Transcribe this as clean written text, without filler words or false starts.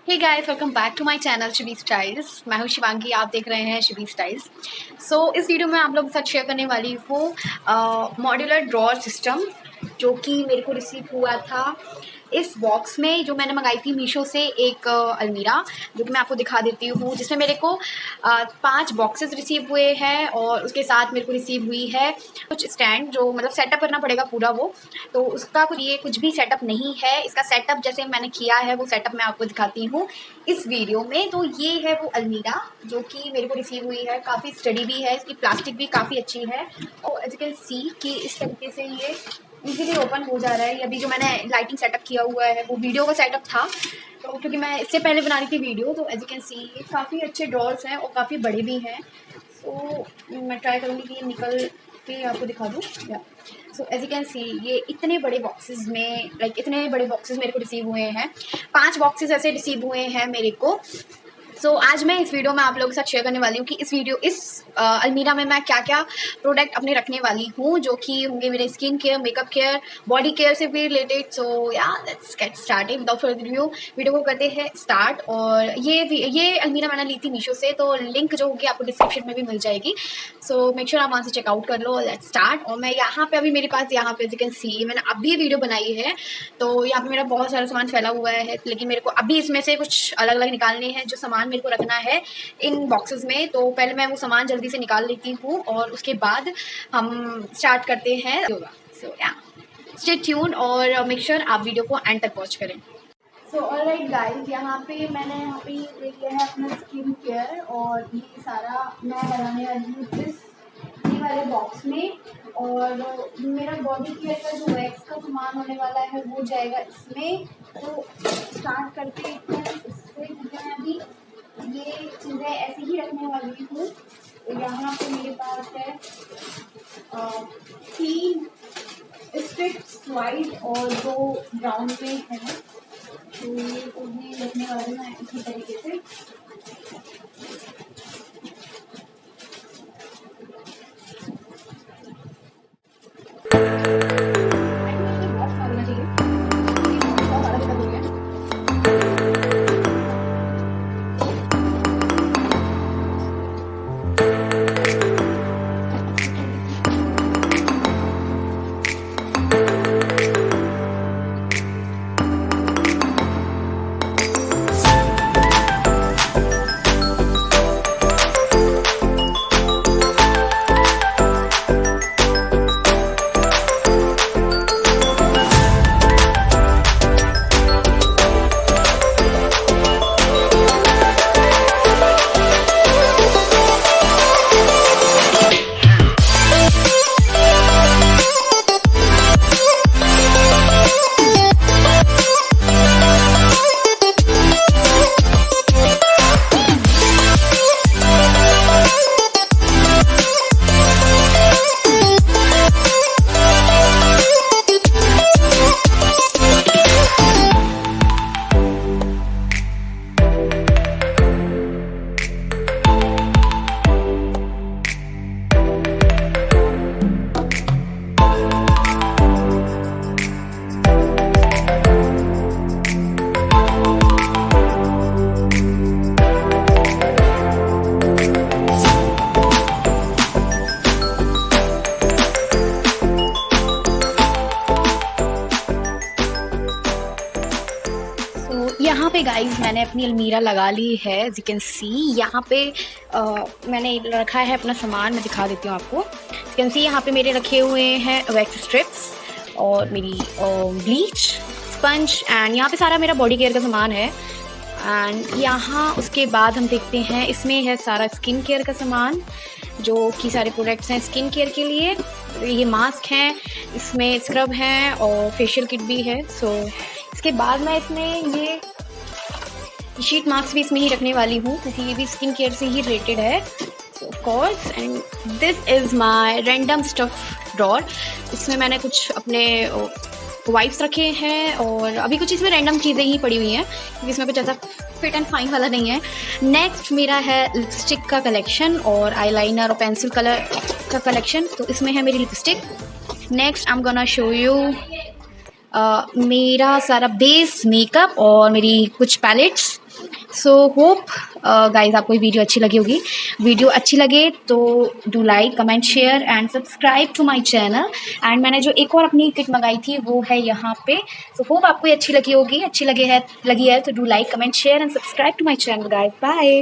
Hey guys, welcome back to my channel Shivi styles. मैं हूँ शिवांगी, आप देख रहे हैं शिवी स्टाइल्स। इस वीडियो में आप लोगों के साथ शेयर करने वाली हूँ मॉड्यूलर ड्रॉअर सिस्टम, जो कि मेरे को रिसीव हुआ था इस बॉक्स में, जो मैंने मंगाई थी मीशो से। एक अलमीरा, जो कि मैं आपको दिखा देती हूँ, जिसमें मेरे को 5 बॉक्सेस रिसीव हुए हैं और उसके साथ मेरे को रिसीव हुई है कुछ स्टैंड, जो मतलब सेटअप करना पड़ेगा पूरा वो। तो उसका कुछ भी सेटअप नहीं है। इसका सेटअप जैसे मैंने किया है वो सेटअप मैं आपको दिखाती हूँ इस वीडियो में। तो ये है वो अलमीरा जो कि मेरे को रिसीव हुई है। काफ़ी स्टडी भी है, इसकी प्लास्टिक भी काफ़ी अच्छी है। और एज यू कैन सी कि इस तरीके से ये इजीली ओपन हो जा रहा है। अभी जो मैंने लाइटिंग सेटअप किया हुआ है वो वीडियो का सेटअप था, तो क्योंकि मैं इससे पहले बना रही थी वीडियो। तो एज यू कैन सी ये काफ़ी अच्छे ड्रॉर्स हैं और काफ़ी बड़े भी हैं। तो मैं ट्राई करूँगी कि ये निकल के आपको दिखा दूँ। या so as you can see ये इतने बड़े बॉक्सेस में, इतने बड़े बॉक्सेस मेरे को रिसीव हुए हैं। 5 बॉक्सेस ऐसे रिसीव हुए हैं मेरे को। आज मैं इस वीडियो में आप लोगों के साथ शेयर करने वाली हूँ कि इस अलमीरा में मैं क्या क्या प्रोडक्ट अपने रखने वाली हूँ, जो कि होंगे मेरे skin care, makeup care, body care से भी रिलेटेड। सो या let's get started without further review. Video को करते हैं स्टार्ट। और ये अलमीरा मैंने ली थी मीशो से, तो लिंक जो होगी आपको डिस्क्रिप्शन में भी मिल जाएगी। सो मेक श्योर आप वहाँ से चेकआउट कर लो। Let's start. और मैं यहाँ पे अभी मेरे पास यहाँ पे एज यू कैन सी मैंने अभी वीडियो बनाई है, तो यहाँ पे मेरा बहुत सारा सामान फैला हुआ है, लेकिन मेरे को अभी इसमें से कुछ अलग अलग निकालने हैं जो सामान मेरे को रखना है इन बॉक्सेस में। तो पहले मैं वो सामान जल्दी से निकाल लेती हूँ और उसके बाद हम स्टार्ट करते हैं। सो या स्टे ट्यून और मेक श्योर आप वीडियो को एंड तक वॉच करें। सो ऑलराइट गाइस, यहाँ पे ले लिया है अपना स्किन केयर, और ये सारा मैं लगाने वाली हूँ इस ये वाले बॉक्स में। और मेरा बॉडी केयर का जो वैक्स का सामान होने वाला है वो जाएगा इसमें। तो स्टार्ट करते हैं इससे, क्योंकि मैं अभी ये चीज़ें ऐसे ही रखने वाली हूँ। तो यहाँ पे मेरे पास है 3 स्ट्रिप्स वाइट और 2 ब्राउन में है। तो ये रखने वाली हूँ इसी तरीके से। यहाँ पे गाइस मैंने अपनी अलमीरा लगा ली है। एज यू कैन सी यहाँ पे मैंने रखा है अपना सामान। मैं दिखा देती हूँ आपको। यू कैन सी यहाँ पे मेरे रखे हुए हैं वैक्स स्ट्रिप्स और मेरी ब्लीच, स्पंज, एंड यहाँ पे सारा मेरा बॉडी केयर का सामान है। एंड यहाँ उसके बाद हम देखते हैं, इसमें है सारा स्किन केयर का सामान, जो कि सारे प्रोडक्ट्स हैं स्किन केयर के लिए। ये मास्क हैं, इसमें स्क्रब हैं और फेशियल किट भी है। इसके बाद मैं इसमें ये शीट मास्क भी इसमें ही रखने वाली हूँ, क्योंकि ये भी स्किन केयर से ही रिलेटेड है of course. And this is my random stuff drawer. इसमें मैंने कुछ अपने वाइप्स रखे हैं और अभी कुछ इसमें रैंडम चीज़ें ही पड़ी हुई हैं, क्योंकि इसमें कुछ ऐसा फिट एंड फाइन वाला नहीं है। नेक्स्ट मेरा है लिपस्टिक का कलेक्शन और आईलाइनर और पेंसिल कलर का कलेक्शन। तो इसमें है मेरी lipstick. Next I am gonna show you मेरा सारा बेस मेकअप और मेरी कुछ पैलेट्स। सो होप गाइज आपको ये वीडियो अच्छी लगी होगी। वीडियो अच्छी लगे तो do like, comment, share and subscribe to my channel. And मैंने जो एक और अपनी किट मंगाई थी वो है यहाँ पे। सो होप आपको ये अच्छी लगी होगी, लगी है तो do like, comment, share and subscribe to my channel guys. Bye.